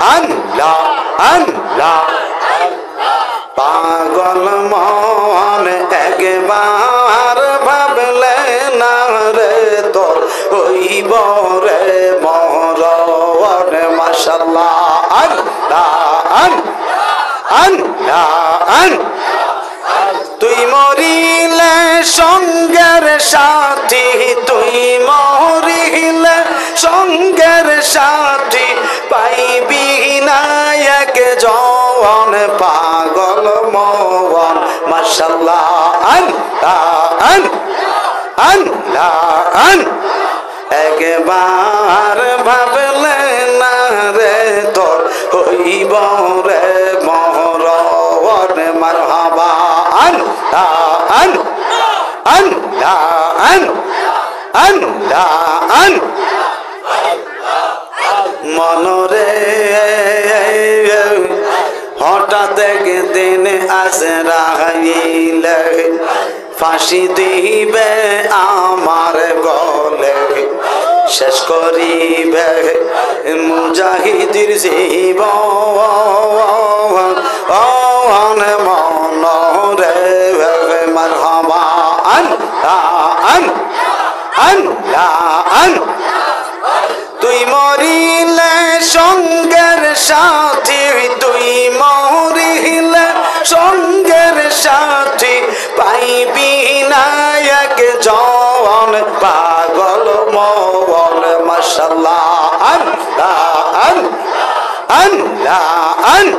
আল্লাহ আল্লাহ পাগল মন একবার ভাবলে না রে তোর হইব রে মরণ মাশাআল্লাহ আল্লাহ আল্লাহ তুই মরিলে সঙ্গের সাথী তুই মরিলে সঙ্গের সাথী পাইবি না এক জন পাগল মন মাশাআল্লাহ আল্লাহ আল্লাহ একবার ভাবলে না রে তোর হইব রে মরণ মারহাবা আল্লাহ আল্লাহ আল্লাহ মনরে হঠাৎ একদিন আজরাইল ফাঁসি দিবে আমার গলে শেষ করিবে মুজাহিদের জীবন মনরে মারহাবা আল্লাহ তুই মরিলে সঙ্গের সাথী তুই মরিলে সঙ্গের সাথী পাইবি না এক জন পাগল মন মাশাআল্লাহ আল্লাহ আল্লাহ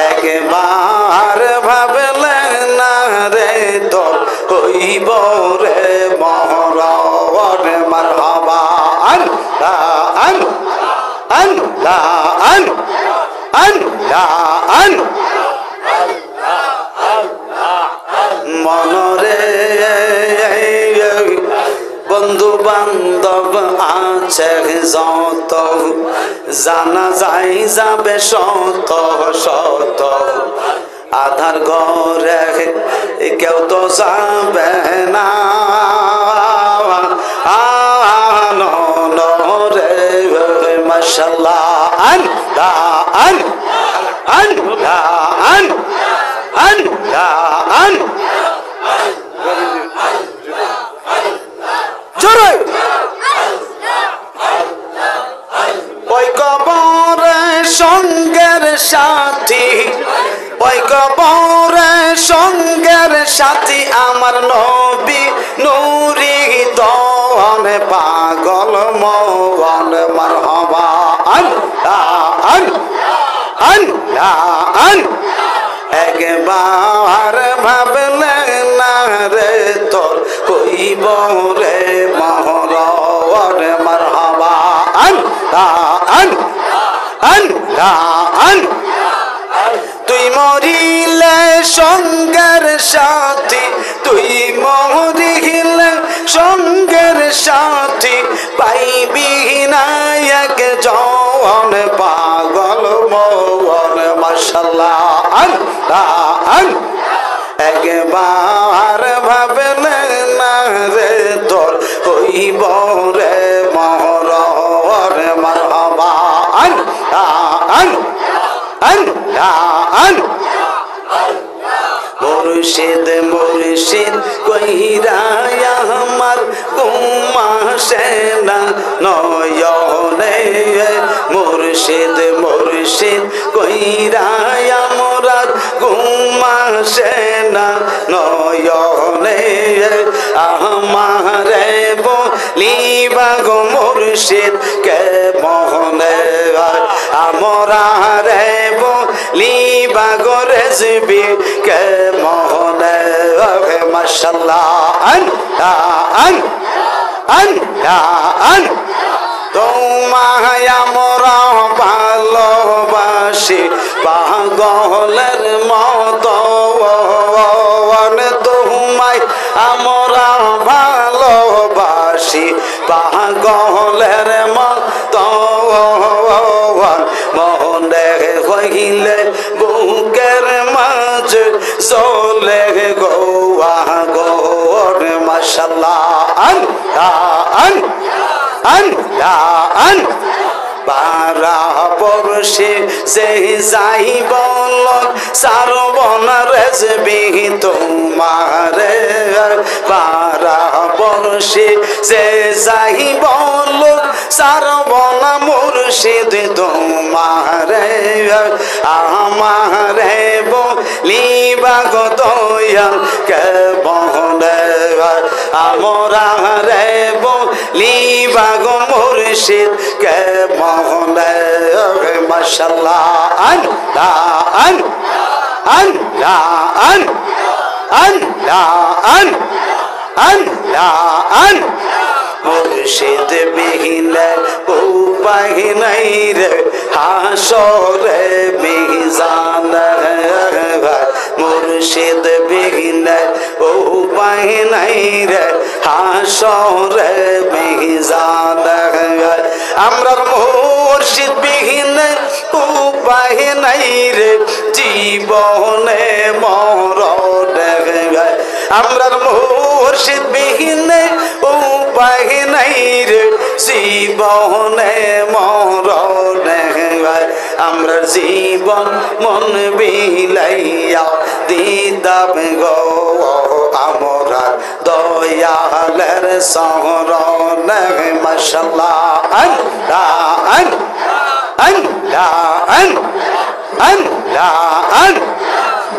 একবার ভাবলে না রে তোর হইব রে মরণ মারহাবা আল্লাহ আল্লাহ আল্লাহ মনরে বন্ধু বান্ধব আছে যত জানা যাই যাবে শত শত আধার ঘরে কেউ তো যাবে না রে মাশাআল্লাহ আল্লাহ আল্লাহ আল্লাহ জোরে ওই কবরে সঙ্গের সাথী ওই কবরে সঙ্গের সাথী আমার নবী নূরি দন পাগল মন মারহাবা আল্লাহ আল্লাহ একবার ভাবলে না রে তোর হইব রে মরণ মারহাবা আল্লাহ আল্লাহ তুই মরিলে সঙ্গের সাথী তুই মরিলে সঙ্গের সাথী পাইবি না এক জন পাগল মন মাশাআল্লাহ আল্লাহ একবার ভাবলে না রে তোর হইব রে মরণ মারহাবা আল্লাহ আল্লাহ মুর্শিদ মুর্শিদ কইরা আমার ঘুম আসে না নয়নে মুর্শিদ মুর্শিদ কইরা আমার ঘুম আসে না নয়নে আমারে বলিবা গো মুর্শিদ কে মোহনে আমরা রে বলিবা গো রেজবি কে মোহনে মাশাআল্লাহ আল্লাহ তোমায় আমরা ভালোবাসি পাগলের মতো তোমায় আমরা ভালোবাসি পাগলের মতো মনে হইলে বুকের মাঝে চলে গোয়া গোর মাশাআল্লাহ আল্লাহ পারা পড়শি যে যাই বল সারবনা রেজবি তোমারে পারা পড়শি যে যাই বল সারবনা মুর্শিদ তোমারে আমারে বলিবা গো দয়াল কে বলে আমরা রে বলিবা গো মুর্শিদ কে বলে মাশাআল্লাহ আল্লাহ আল্লাহ আল্লাহ আল্লাহ মুর্শিদ বিহীনে উপায় নাই রে হাসরে মিজান মুর্শিদ বিহীনে উপায় নাই রে হাসরে মিজান আমরা মুর্শিদ বিহীনে উপায় নাই রে জীবনে মরণে আমরা মুর্শিদ বিহীনে উপায় নাই রে জীবনে মরণে আমরা জীবন মন বিলাইয়া দিদাম গো আমরা দয়ালের শরণে মাশাআল্লাহ আল্লাহ আল্লাহ আল্লাহ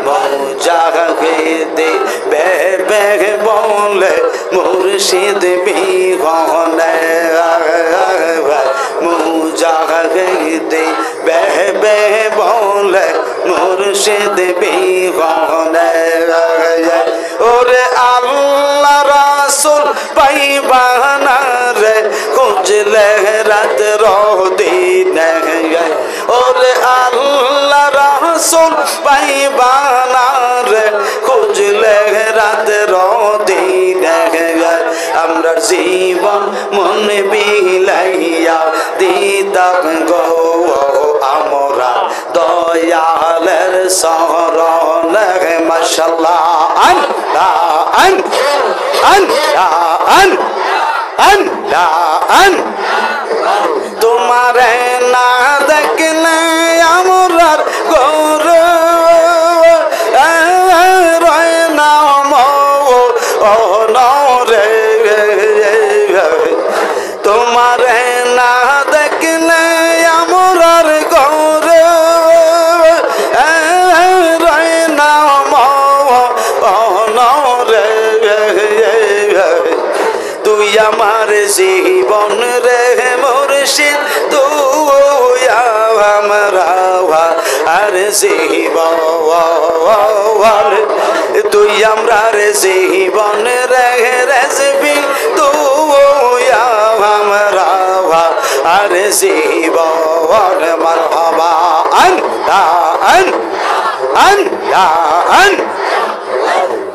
মুজাহিদে বেবে বলে মুর্শিদ বিহনে মুজাহিদে বেবে বলে মুর্শিদ বিহনে ওরে আল্লাহ রাসূল পাইবা না রে খুঁজলে রাত রদিনে ওরে আল্লাহ রাসূল পাইবা না রে খুঁজলে রাত রদিনে আমরা জীবন মন বিলাইয়া দিদাম গো আমরা দয়ালের শরণে মাশাআল্লাহ আল্লাহ আল্লাহ আল্লাহ তোমারে না দেখলে আমরার গৌর রয় না মরে তোমারে না দেখলে আমরার গৌর রয় না মরে তুই আমার জীবন রে মুর্শিদ তুই আমরা আর জীবন তুই আমরা রে জীবন রে রেজবি তুই আমরা আর জীবন মারহাবা আল্লাহ আল্লাহ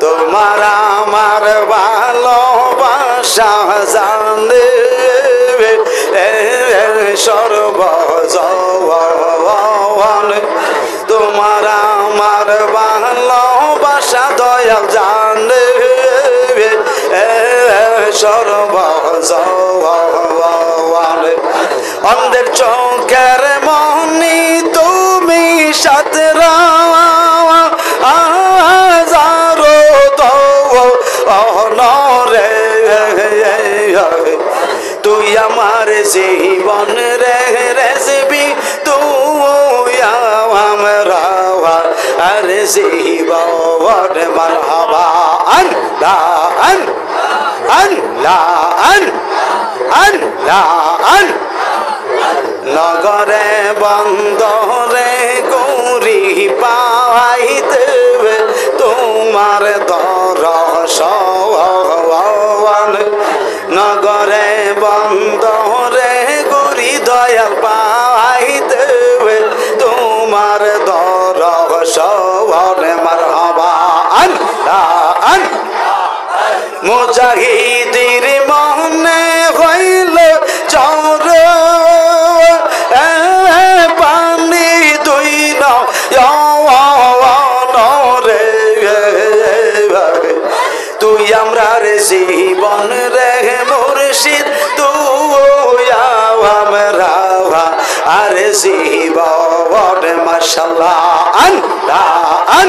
তোমার আমার ভালোবাসা জানে সর্বজন তোমার আমার ভালোবাসা দয়াল জানে সর্বজন অন্ধের চোখের মনি তুমি সাতরা তুই আমার জীবন রে রেজবি তুই আমরা আর জীবন মারহাবা আল্লাহ আল্লাহ আল্লাহ নগরে বন্দরে গৌরী পাইতে তোমার দর্শন নগরে বন্দরে গৌরী দয়াল পাইতে তোমার দর্শন মারহাবা আল্লাহ মুজাহিদের মনে হইল চর পানি দুই রে তুই আমরা রে জীবন রে মুর্শিদ তুই আমরা জীবন মাশাআল্লাহ আন